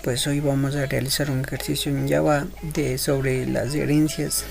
pues hoy vamos a realizar un ejercicio en Java sobre las herencias.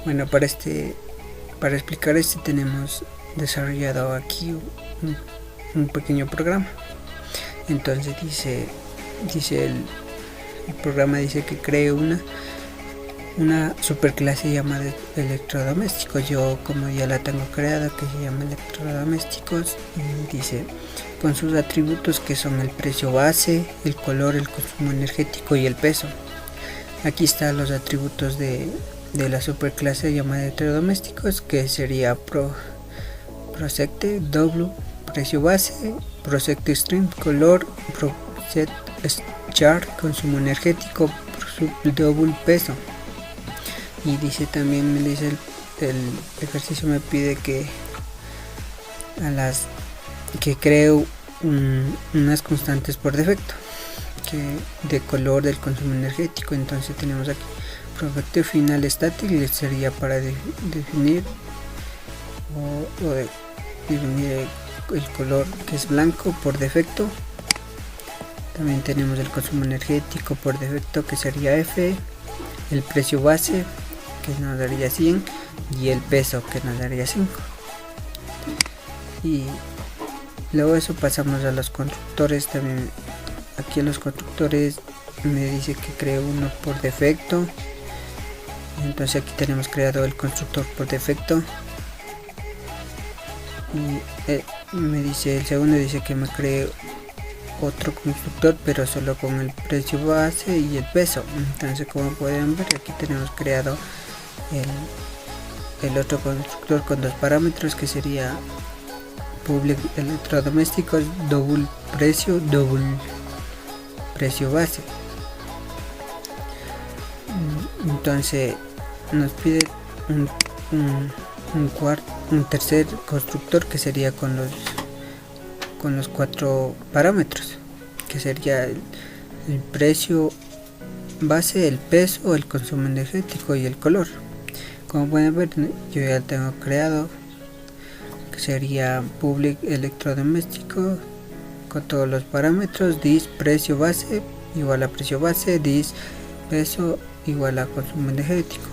Bueno, para explicar tenemos desarrollado aquí un pequeño programa. Entonces dice el programa dice que cree una superclase llamada electrodomésticos. Yo, como ya la tengo creada, que se llama electrodomésticos, y dice con sus atributos que son el precio base, el color, el consumo energético y el peso. Aquí están los atributos de la superclase llamada electrodomésticos, que sería Prosecte, W, precio base, Prosecte Stream, color, Prosecte Chart, consumo energético, Double, peso. Y dice también, me dice el ejercicio, me pide que creo unas constantes por defecto, de color, del consumo energético. Entonces tenemos aquí Prosecte final estático, y sería para definir definir el color, que es blanco por defecto. También tenemos el consumo energético por defecto, que sería F, el precio base, que nos daría 100, y el peso, que nos daría 5. Y luego eso pasamos a los constructores. También aquí en los constructores me dice que creo uno por defecto. Entonces aquí tenemos creado el constructor por defecto. Y me dice el segundo, dice que me cree otro constructor, pero solo con el precio base y el peso. Entonces, como pueden ver, aquí tenemos creado el otro constructor con dos parámetros, que sería public electrodomésticos, double precio base. Entonces nos pide un tercer constructor, que sería con los cuatro parámetros, que sería el precio base, el peso, el consumo energético y el color. Como pueden ver, yo ya tengo creado, que sería public electrodoméstico con todos los parámetros. This precio base igual a precio base, this peso igual a consumo energético.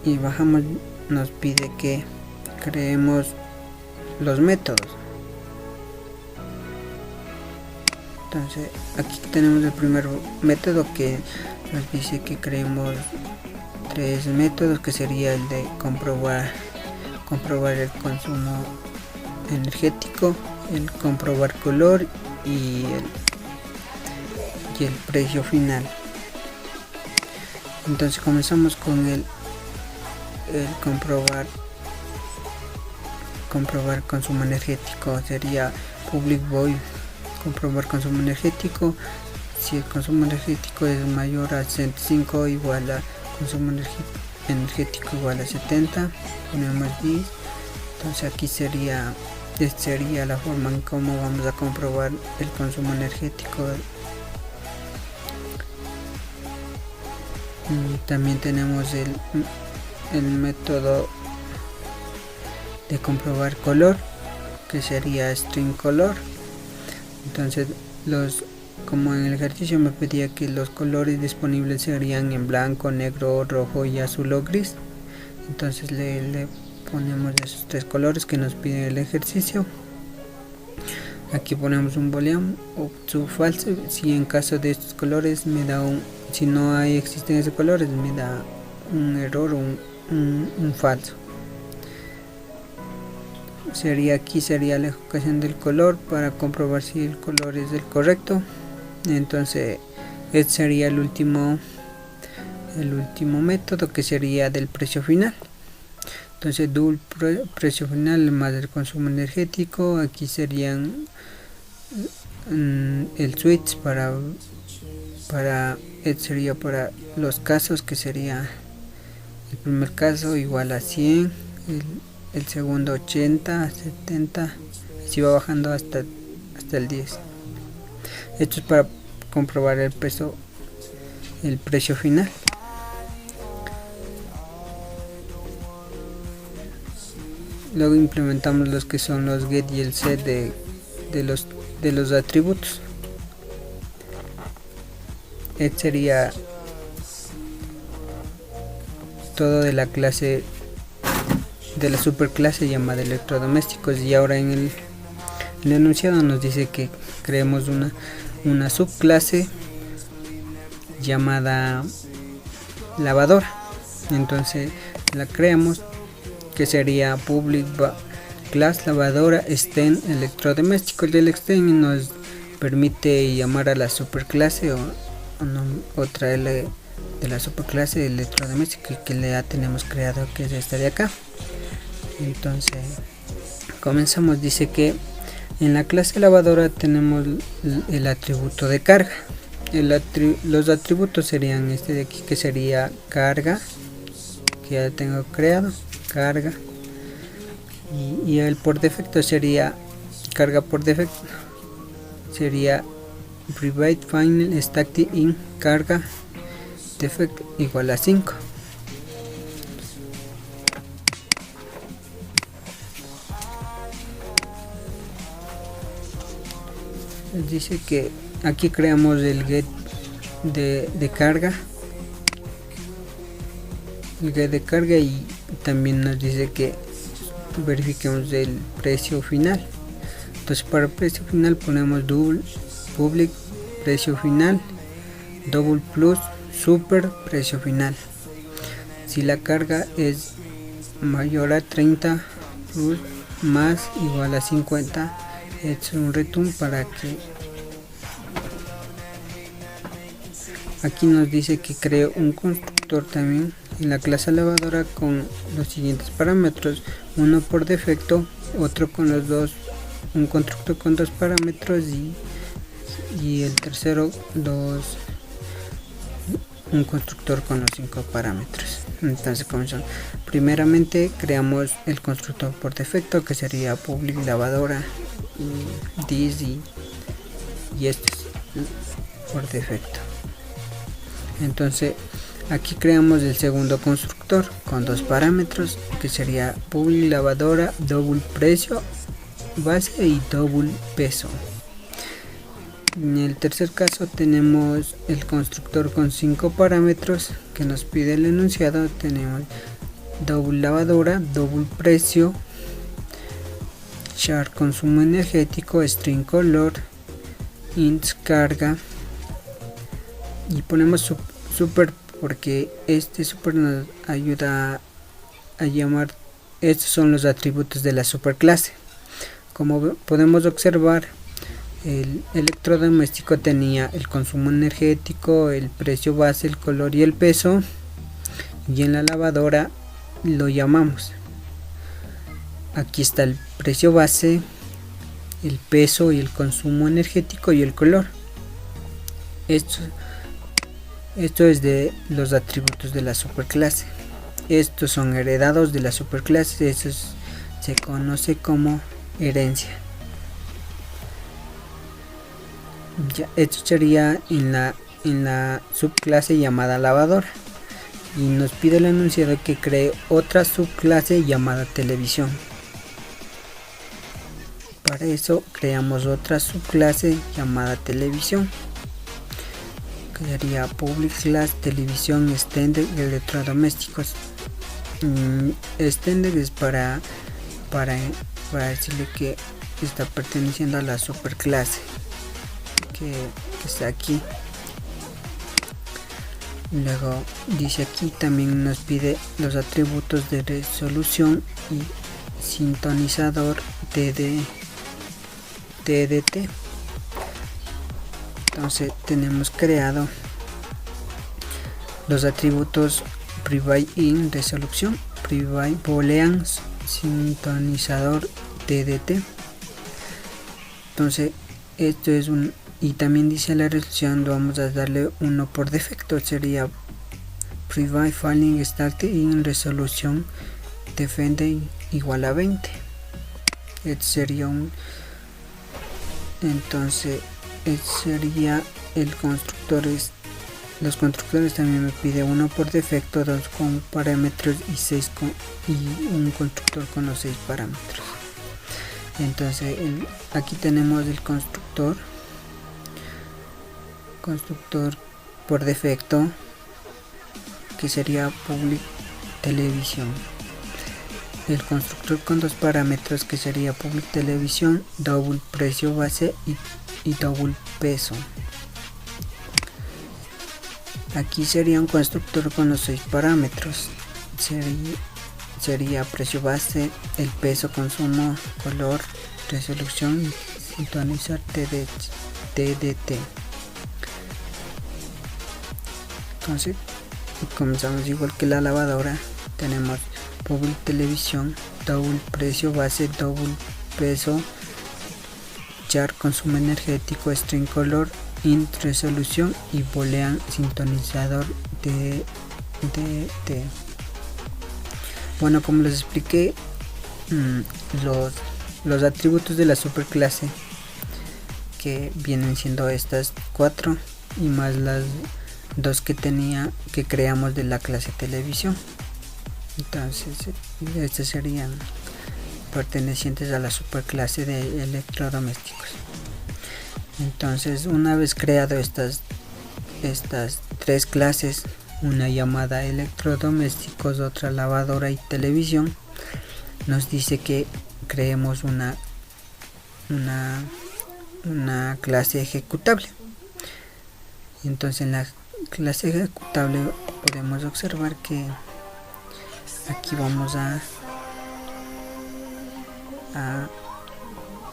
Y bajamos, nos pide que creemos los métodos. Entonces aquí tenemos el primer método, que nos dice que creemos tres métodos, que sería el de comprobar el consumo energético, el comprobar color y el precio final. Entonces comenzamos con el comprobar consumo energético. Sería public void comprobar consumo energético. Si el consumo energético es mayor a 65, igual a consumo energético igual a 70, ponemos 10. Entonces aquí sería la forma en cómo vamos a comprobar el consumo energético. Y también tenemos el método de comprobar color, que sería string color. Entonces como en el ejercicio me pedía que los colores disponibles serían en blanco, negro, rojo y azul o gris, entonces le ponemos esos tres colores que nos pide el ejercicio. Aquí ponemos un boolean o true false. Si en caso de estos colores me da si no hay existencia de colores, me da un error o un falso. Aquí sería la ejecución del color para comprobar si el color es el correcto. Entonces este sería el último método, que sería del precio final. Entonces double precio final más el consumo energético. Aquí serían el switch sería para los casos, que sería el primer caso igual a 100, el segundo 80, 70, así va bajando hasta el 10. Esto es para comprobar el precio final. Luego implementamos los que son los get y el set de los atributos. Este sería todo de la clase, de la superclase llamada electrodomésticos. Y ahora en el enunciado nos dice que creemos una subclase llamada lavadora. Entonces la creamos, que sería public class lavadora extend electrodomésticos. El extend nos permite llamar a la superclase o otra L de la superclase electrodoméstico que ya tenemos creado, que es esta de acá. Entonces comenzamos. Dice que en la clase lavadora tenemos el atributo de carga. Los atributos serían este de aquí, que sería carga, que ya tengo creado, carga, y el por defecto sería carga por defecto, sería private final static in carga defect igual a 5. Dice que aquí creamos el get de carga, el get de carga, y también nos dice que verifiquemos el precio final. Entonces para el precio final ponemos double public precio final, double plus super precio final. Si la carga es mayor a 30 plus más igual a 50, es un return para que aquí nos dice que creo un constructor también en la clase lavadora con los siguientes parámetros: uno por defecto, otro con los dos, un constructor con 2 parámetros, y el tercero un constructor con los 5 parámetros. Entonces comenzamos. Primeramente creamos el constructor por defecto, que sería public lavadora, this, y este es por defecto. Entonces aquí creamos el segundo constructor con 2 parámetros, que sería public lavadora double precio base y double peso. En el tercer caso tenemos el constructor con 5 parámetros que nos pide el enunciado. Tenemos double lavadora, double precio, char consumo energético, string color, int carga, y ponemos super porque este super nos ayuda a llamar. Estos son los atributos de la superclase. Como podemos observar, el electrodoméstico tenía el consumo energético, el precio base, el color y el peso, y en la lavadora lo llamamos. Aquí está el precio base, el peso y el consumo energético y el color. Esto es de los atributos de la superclase. Estos son heredados de la superclase. Eso se conoce como herencia. Ya, esto sería en la subclase llamada lavadora, y nos pide el enunciado que cree otra subclase llamada televisión. Para eso creamos otra subclase llamada televisión, que sería public class televisión extended electrodomésticos. Extended es para decirle que está perteneciendo a la superclase que está aquí. Luego dice aquí también nos pide los atributos de resolución y sintonizador TDT. Entonces tenemos creado los atributos private in resolución, private boolean, sintonizador TDT. Entonces esto es y también dice la resolución, vamos a darle uno por defecto, sería private filing start in resolución defende igual a 20. Este sería entonces este sería el constructor. Los constructores también me pide uno por defecto, 2 con parámetros y un constructor con los 6 parámetros. Entonces aquí tenemos el constructor por defecto, que sería public televisión. El constructor con dos parámetros, que sería public televisión, double precio base y double peso. Aquí sería un constructor con los 6 parámetros. Sería precio base, el peso, consumo, color, resolución y sintonizar TDT. Entonces comenzamos igual que la lavadora. Tenemos public televisión, double precio base, double peso, char, consumo energético, string color, int, resolución y boolean, sintonizador TDT. Bueno, como les expliqué, los atributos de la superclase, que vienen siendo estas 4 y más las 2 que creamos de la clase televisión. Entonces estos serían pertenecientes a la superclase de electrodomésticos. Entonces, una vez creado estas 3 clases, una llamada electrodomésticos, otra lavadora y televisión, nos dice que creemos una clase ejecutable. Entonces, en la clase ejecutable podemos observar que aquí vamos a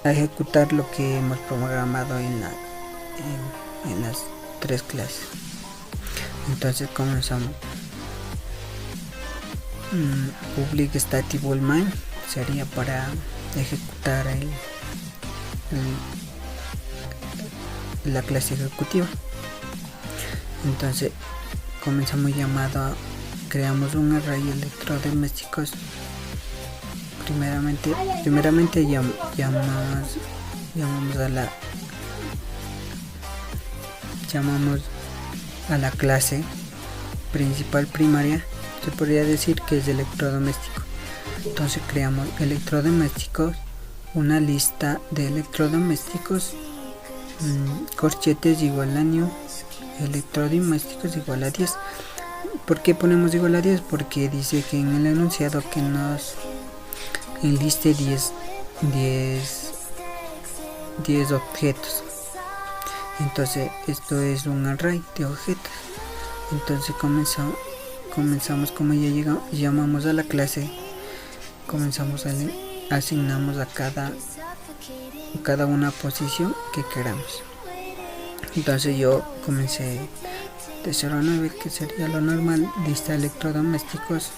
ejecutar lo que hemos programado en las 3 clases. Entonces comenzamos. Public static bool main sería para ejecutar la clase ejecutiva. Entonces comenzamos llamado, creamos un array electrodomésticos. Primeramente llamamos a la clase principal primaria, se podría decir que es electrodoméstico. Entonces creamos electrodomésticos, una lista de electrodomésticos, corchetes igual a new, electrodomésticos igual a 10. ¿Por qué ponemos igual a 10? Porque dice que en el enunciado que nos enliste 10 objetos. Entonces esto es un array de objetos. Entonces comenzamos como ya llamamos a la clase, asignamos a cada una posición que queramos. Entonces yo comencé de 0 a 9, que sería lo normal, lista electrodomésticos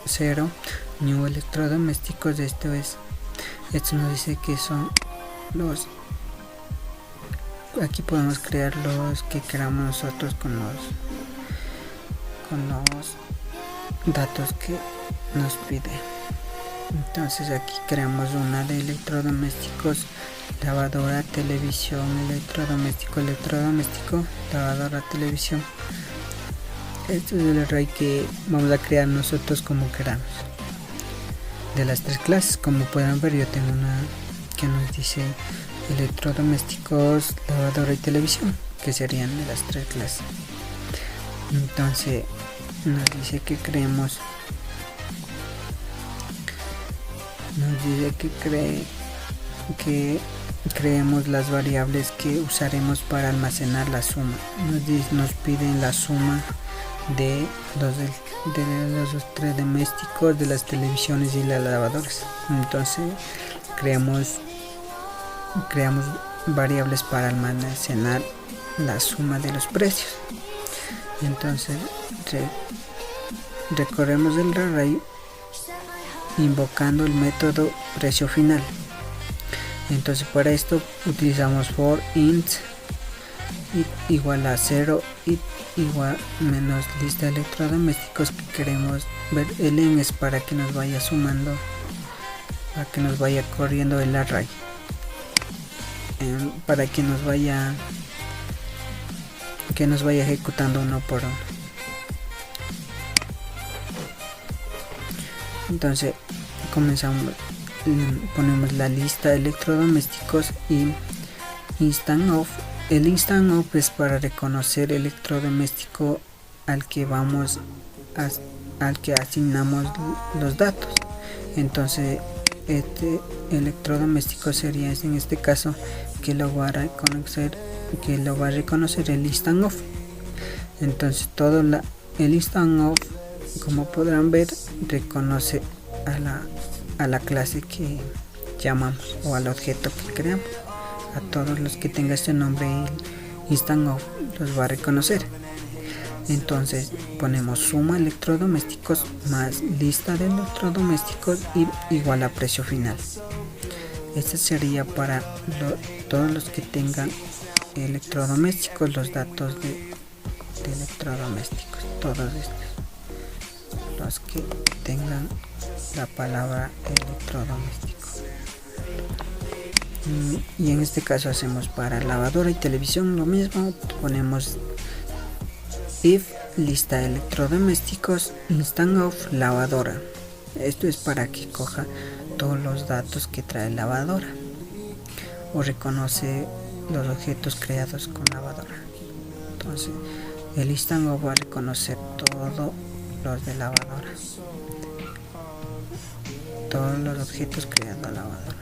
0, new electrodomésticos. Esto nos dice que son aquí podemos crear los que queramos nosotros con los datos que nos pide. Entonces aquí creamos una de electrodomésticos, lavadora, televisión, electrodoméstico, lavadora, televisión. Este es el array que vamos a crear nosotros como queramos de las 3 clases. Como pueden ver, yo tengo una que nos dice electrodomésticos, lavadora y televisión, que serían de las 3 clases. Entonces nos dice que creemos, creemos las variables que usaremos para almacenar la suma. Nos piden la suma de los 3 domésticos, de las televisiones y las lavadoras. Entonces creamos variables para almacenar la suma de los precios. Entonces recorremos el array invocando el método precio final. Entonces para esto utilizamos for int igual a 0 y igual menos lista de electrodomésticos que queremos ver. El en es para que nos vaya sumando, para que nos vaya corriendo el array, para que nos vaya ejecutando uno por uno. Entonces comenzamos ponemos la lista de electrodomésticos y instant of. El instant of es para reconocer el electrodoméstico al que asignamos los datos. Entonces este electrodoméstico sería en este caso que lo va a reconocer el instant of. Entonces el instant of, como podrán ver, reconoce a la clase que llamamos o al objeto que creamos. A todos los que tenga este nombre, el instant of los va a reconocer. Entonces ponemos suma electrodomésticos más lista de electrodomésticos y igual a precio final. Este sería para todos los que tengan electrodomésticos, los datos de electrodomésticos, todos estos, los que tengan la palabra electrodoméstico. Y en este caso hacemos para lavadora y televisión lo mismo, ponemos if lista de electrodomésticos instant of lavadora. Esto es para que coja todos los datos que trae lavadora o reconoce los objetos creados con lavadora. Entonces el instant of va a reconocer todos los de lavadora, todos los objetos creados a lavadora.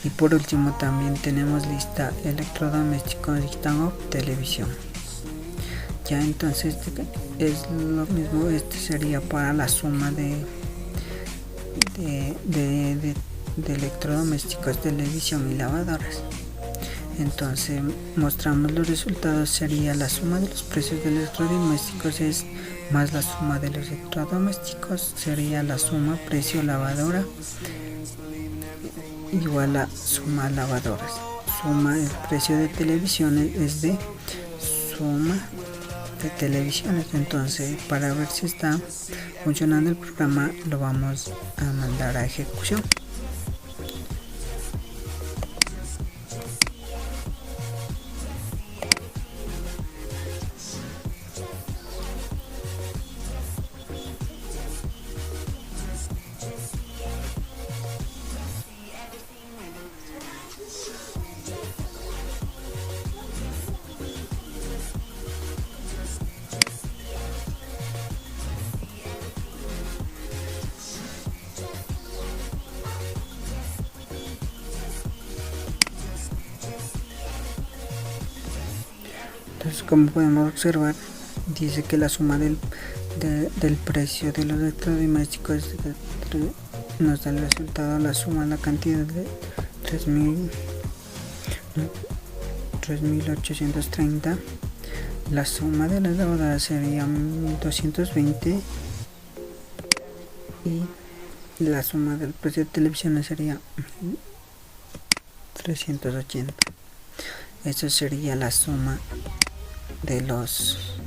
Y por último también tenemos lista electrodomésticos instant of televisión. Ya entonces es lo mismo, este sería para la suma de electrodomésticos, televisión y lavadoras. Entonces mostramos los resultados, sería la suma de los precios de electrodomésticos es más la suma de los electrodomésticos, sería la suma precio lavadora igual a suma lavadoras. Suma el precio de televisiones es de suma de televisiones. Entonces para ver si está funcionando el programa lo vamos a mandar a ejecución. Entonces, como podemos observar, dice que la suma del precio de los electrodomésticos nos da el resultado, la suma, la cantidad de 3.830. La suma de las lavadoras sería 220 y la suma del precio de televisiones sería 380. Eso sería la suma de los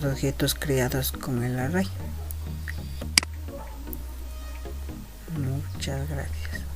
objetos creados con el array. Muchas gracias.